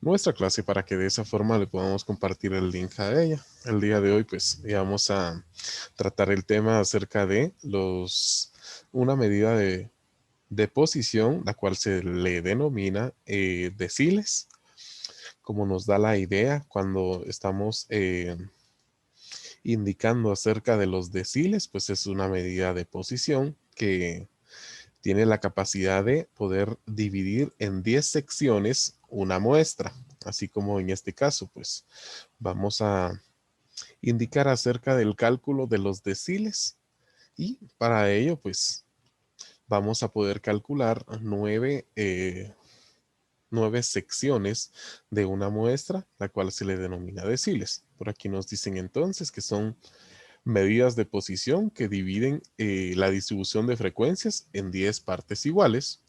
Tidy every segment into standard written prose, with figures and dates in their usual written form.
nuestra clase para que de esa forma le podamos compartir el link a ella. El día de hoy pues vamos a tratar el tema acerca de una medida de posición, la cual se le denomina deciles, como nos da la idea cuando estamos indicando acerca de los deciles, pues es una medida de posición que tiene la capacidad de poder dividir en 10 secciones una muestra, así como en este caso, pues vamos a indicar acerca del cálculo de los deciles y para ello, pues vamos a poder calcular nueve secciones de una muestra, la cual se le denomina deciles. Por aquí nos dicen entonces que son medidas de posición que dividen la distribución de frecuencias en 10 partes iguales.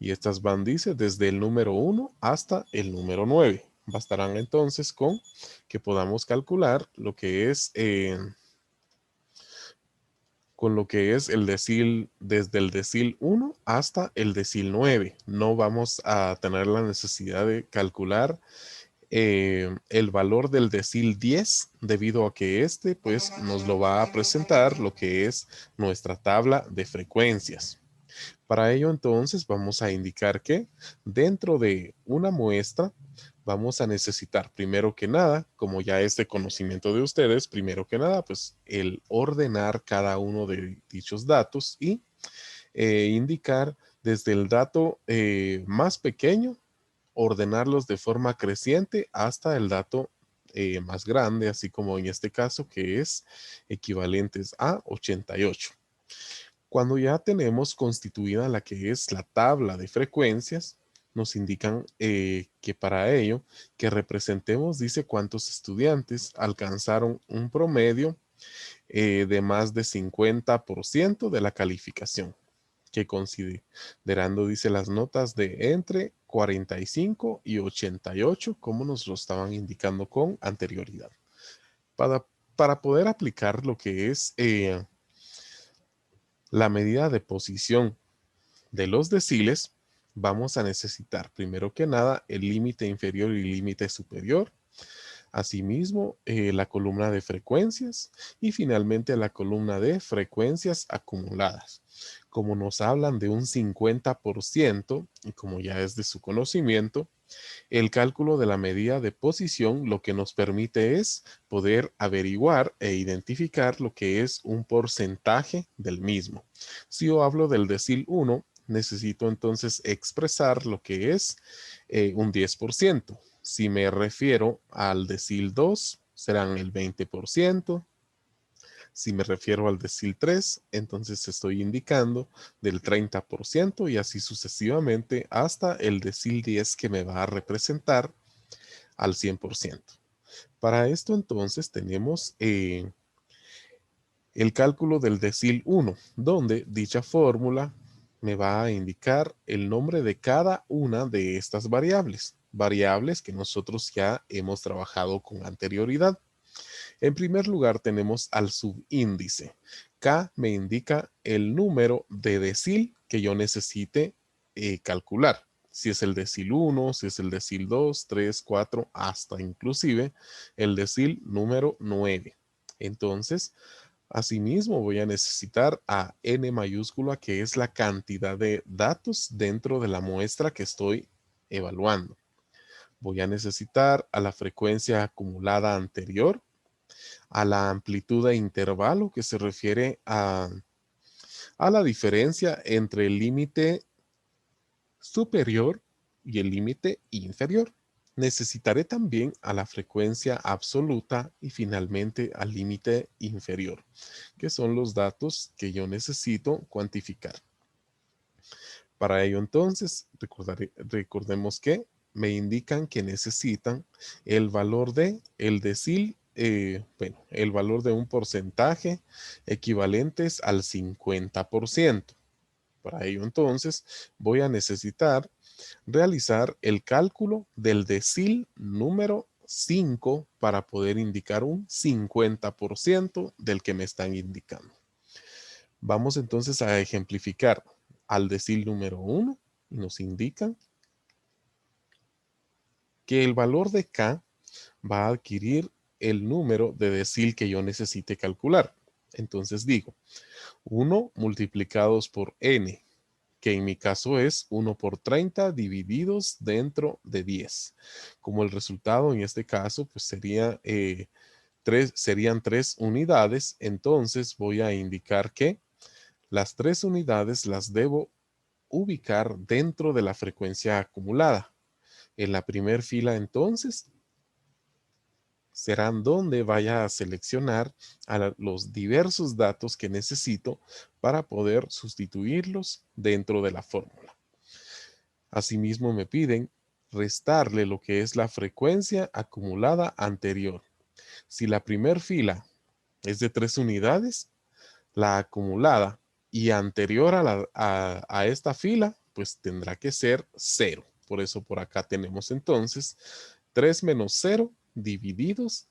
Y estas van, dice, desde el número 1 hasta el número 9. Bastarán entonces con que podamos calcular lo que es con lo que es el decil, desde el decil 1 hasta el decil 9. No vamos a tener la necesidad de calcular el valor del decil 10 debido a que este pues nos lo va a presentar lo que es nuestra tabla de frecuencias. Para ello entonces vamos a indicar que dentro de una muestra vamos a necesitar primero que nada, como ya es de conocimiento de ustedes, primero que nada pues el ordenar cada uno de dichos datos y indicar desde el dato más pequeño, ordenarlos de forma creciente hasta el dato más grande, así como en este caso que es equivalentes a 88. Cuando ya tenemos constituida la que es la tabla de frecuencias, nos indican que para ello, que representemos, dice cuántos estudiantes alcanzaron un promedio de más de 50% de la calificación, que considerando, dice, las notas de entre 45 y 88, como nos lo estaban indicando con anterioridad. Para, para poder aplicar lo que es la medida de posición de los deciles, vamos a necesitar primero que nada el límite inferior y límite superior, asimismo la columna de frecuencias y finalmente la columna de frecuencias acumuladas. Como nos hablan de un 50% y como ya es de su conocimiento, el cálculo de la medida de posición lo que nos permite es poder averiguar e identificar lo que es un porcentaje del mismo. Si yo hablo del decil 1, necesito entonces expresar lo que es un 10%. Si me refiero al decil 2, serán el 20%. Si me refiero al decil 3, entonces estoy indicando del 30% y así sucesivamente hasta el decil 10 que me va a representar al 100%. Para esto entonces tenemos el cálculo del decil 1, donde dicha fórmula me va a indicar el nombre de cada una de estas variables que nosotros ya hemos trabajado con anterioridad. En primer lugar tenemos al subíndice. K me indica el número de decil que yo necesite calcular. Si es el decil 1, si es el decil 2, 3, 4, hasta inclusive el decil número 9. Entonces, asimismo voy a necesitar a n mayúscula, que es la cantidad de datos dentro de la muestra que estoy evaluando. Voy a necesitar a la frecuencia acumulada anterior, a la amplitud de intervalo que se refiere a la diferencia entre el límite superior y el límite inferior. Necesitaré también a la frecuencia absoluta y finalmente al límite inferior, que son los datos que yo necesito cuantificar. Para ello entonces, recordemos que me indican que necesitan el valor de el decil, el valor de un porcentaje equivalentes al 50%. Para ello entonces voy a necesitar realizar el cálculo del decil número 5 para poder indicar un 50% del que me están indicando. Vamos entonces a ejemplificar al decil número 1 y nos indican que el valor de K va a adquirir el número de decil que yo necesite calcular. Entonces digo, 1 multiplicados por n, que en mi caso es 1 por 30 divididos dentro de 10. Como el resultado en este caso pues serían 3 unidades, entonces voy a indicar que las 3 unidades las debo ubicar dentro de la frecuencia acumulada. En la primera fila entonces serán donde vaya a seleccionar los diversos datos que necesito para poder sustituirlos dentro de la fórmula. Asimismo me piden restarle lo que es la frecuencia acumulada anterior. Si la primera fila es de 3 unidades, la acumulada y anterior a esta fila, pues tendrá que ser 0. Por eso por acá tenemos entonces 3 menos 0 divididos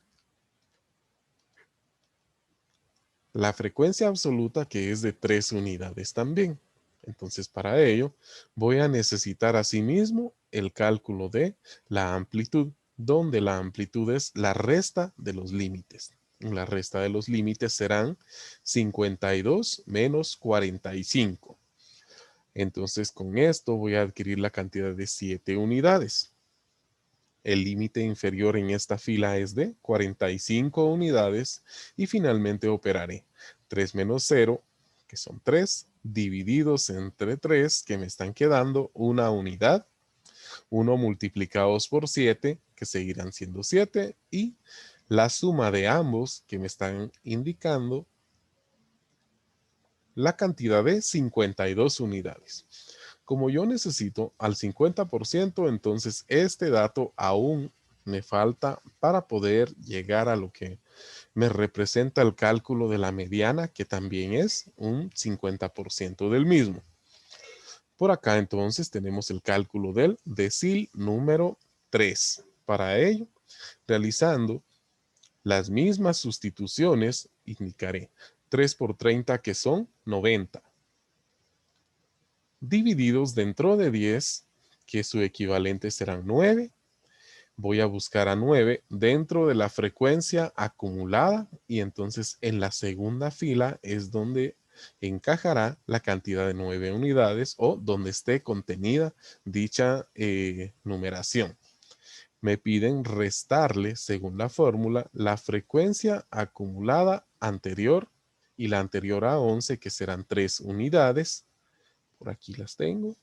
la frecuencia absoluta, que es de 3 unidades también. Entonces para ello voy a necesitar asimismo el cálculo de la amplitud, donde la amplitud es la resta de los límites. La resta de los límites serán 52 menos 45. Entonces con esto voy a adquirir la cantidad de 7 unidades. El límite inferior en esta fila es de 45 unidades y finalmente operaré 3 menos 0, que son 3, divididos entre 3, que me están quedando una unidad, 1 multiplicados por 7, que seguirán siendo 7, y la suma de ambos que me están indicando la cantidad de 52 unidades. Como yo necesito al 50%, entonces este dato aún me falta para poder llegar a lo que me representa el cálculo de la mediana, que también es un 50% del mismo. Por acá entonces tenemos el cálculo del decil número 3. Para ello, realizando las mismas sustituciones, indicaré 3 por 30, que son 90. Divididos dentro de 10, que su equivalente serán 9. Voy a buscar a 9 dentro de la frecuencia acumulada y entonces en la segunda fila es donde encajará la cantidad de 9 unidades o donde esté contenida dicha numeración. Me piden restarle, según la fórmula, la frecuencia acumulada anterior y la anterior a 11, que serán 3 unidades. Por aquí las tengo.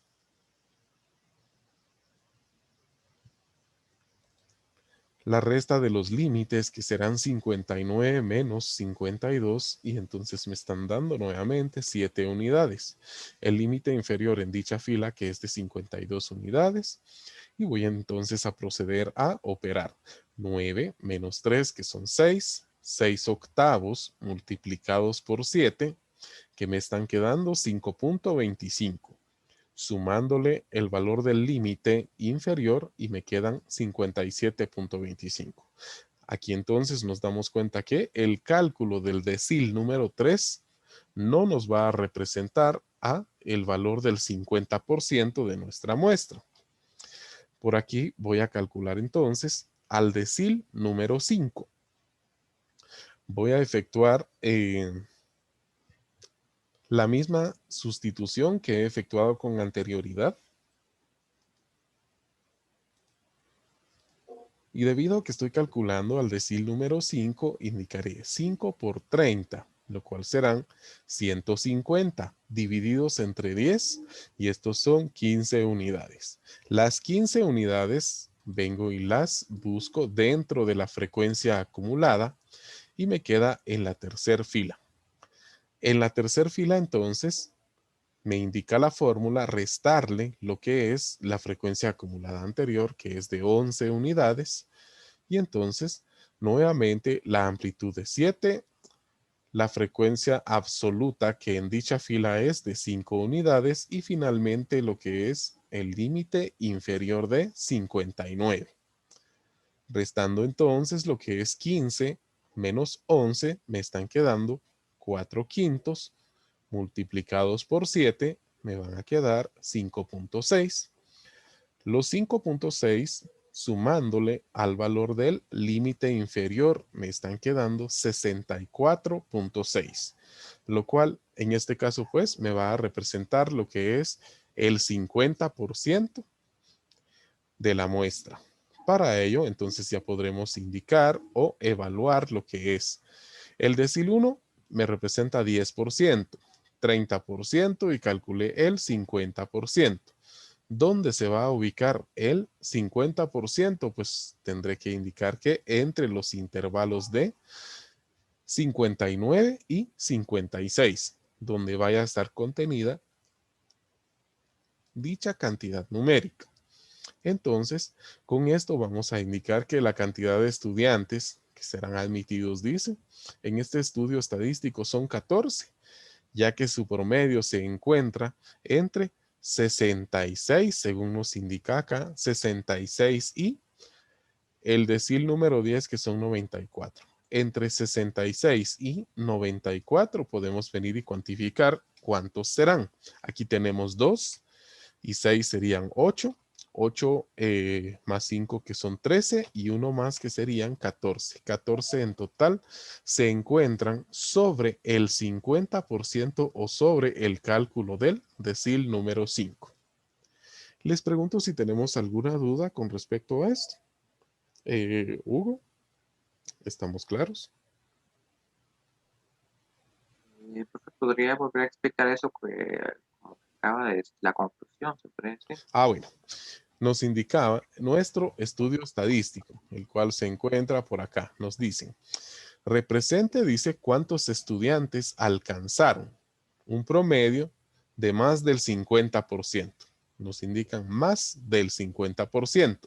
La resta de los límites, que serán 59 menos 52, y entonces me están dando nuevamente 7 unidades. El límite inferior en dicha fila, que es de 52 unidades, y voy entonces a proceder a operar 9 menos 3, que son 6, 6 octavos multiplicados por 7, que me están quedando 5.25. Sumándole el valor del límite inferior y me quedan 57.25. Aquí entonces nos damos cuenta que el cálculo del decil número 3 no nos va a representar a el valor del 50% de nuestra muestra. Por aquí voy a calcular entonces al decil número 5. Voy a efectuar la misma sustitución que he efectuado con anterioridad. Y debido a que estoy calculando al decil número 5, indicaré 5 por 30, lo cual serán 150 divididos entre 10, y estos son 15 unidades. Las 15 unidades vengo y las busco dentro de la frecuencia acumulada y me queda en la tercera fila. En la tercera fila entonces me indica la fórmula restarle lo que es la frecuencia acumulada anterior, que es de 11 unidades, y entonces nuevamente la amplitud de 7, la frecuencia absoluta, que en dicha fila es de 5 unidades, y finalmente lo que es el límite inferior de 59. Restando entonces lo que es 15 menos 11, me están quedando 4 quintos, multiplicados por 7, me van a quedar 5.6. Los 5.6 sumándole al valor del límite inferior, me están quedando 64.6, lo cual en este caso pues me va a representar lo que es el 50% de la muestra. Para ello, entonces ya podremos indicar o evaluar lo que es. El decil 1 me representa 10%, 30% y calculé el 50%. ¿Dónde se va a ubicar el 50%? Pues tendré que indicar que entre los intervalos de 59 y 56, donde vaya a estar contenida dicha cantidad numérica. Entonces, con esto vamos a indicar que la cantidad de estudiantes que serán admitidos, dice, en este estudio estadístico son 14, ya que su promedio se encuentra entre 66, según nos indica acá, 66 y el decil número 10, que son 94. Entre 66 y 94 podemos venir y cuantificar cuántos serán. Aquí tenemos 2 y 6 serían 8. 8 más 5 que son 13 y uno más que serían 14. 14 en total se encuentran sobre el 50% o sobre el cálculo del decil número 5. Les pregunto si tenemos alguna duda con respecto a esto. Hugo, ¿estamos claros? Profe, ¿podría volver a explicar eso que como que acaba de la conclusión, se puede decir? Bueno, nos indicaba nuestro estudio estadístico, el cual se encuentra por acá. Nos dicen, represente, dice, cuántos estudiantes alcanzaron un promedio de más del 50%. Nos indican más del 50%.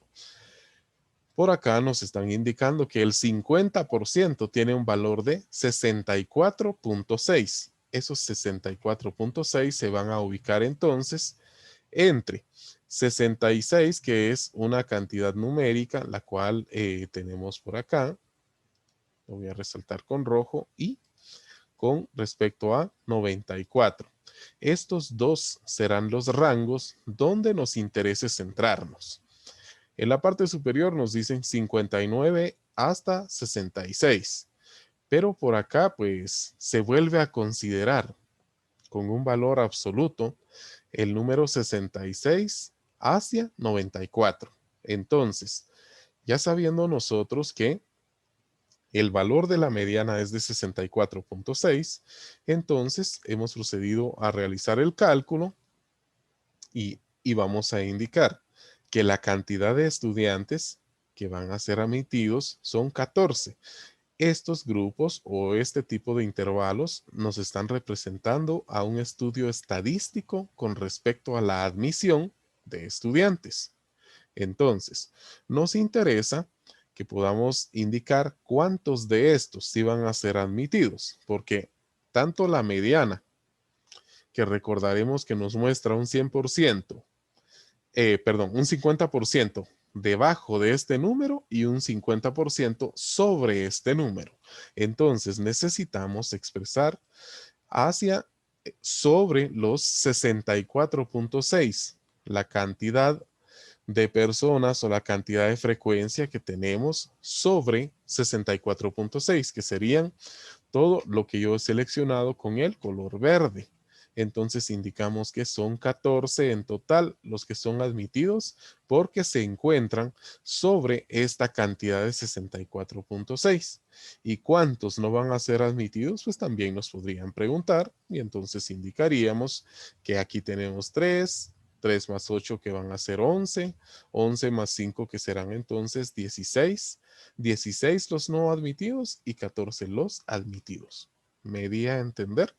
Por acá nos están indicando que el 50% tiene un valor de 64.6. Esos 64.6 se van a ubicar entonces entre 66, que es una cantidad numérica, la cual tenemos por acá. Lo voy a resaltar con rojo y con respecto a 94. Estos dos serán los rangos donde nos interese centrarnos. En la parte superior nos dicen 59 hasta 66, pero por acá pues se vuelve a considerar con un valor absoluto el número 66 hacia 94. Entonces, ya sabiendo nosotros que el valor de la mediana es de 64.6, entonces hemos procedido a realizar el cálculo y vamos a indicar que la cantidad de estudiantes que van a ser admitidos son 14. Estos grupos o este tipo de intervalos nos están representando a un estudio estadístico con respecto a la admisión de estudiantes. Entonces, nos interesa que podamos indicar cuántos de estos sí van a ser admitidos, porque tanto la mediana, que recordaremos que nos muestra un 100%, un 50% debajo de este número y un 50% sobre este número. Entonces necesitamos expresar hacia sobre los 64.6, la cantidad de personas o la cantidad de frecuencia que tenemos sobre 64.6, que serían todo lo que yo he seleccionado con el color verde. Entonces indicamos que son 14 en total los que son admitidos porque se encuentran sobre esta cantidad de 64.6. ¿Y cuántos no van a ser admitidos? Pues también nos podrían preguntar y entonces indicaríamos que aquí tenemos 3, 3 más 8 que van a ser 11, 11 más 5 que serán entonces 16, 16 los no admitidos y 14 los admitidos. ¿Me di a entender?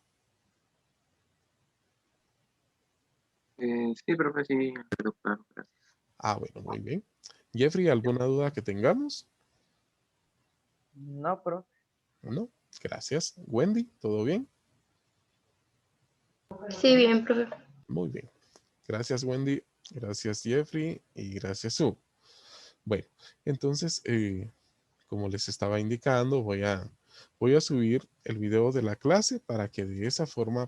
Sí, profe, sí, quedó claro, gracias. Bueno, muy bien. Jeffrey, ¿alguna duda que tengamos? No, profe. No, gracias. Wendy, ¿todo bien? Sí, bien, profe. Muy bien. Gracias, Wendy. Gracias, Jeffrey. Y gracias, Sue. Bueno, entonces, como les estaba indicando, voy a subir el video de la clase para que de esa forma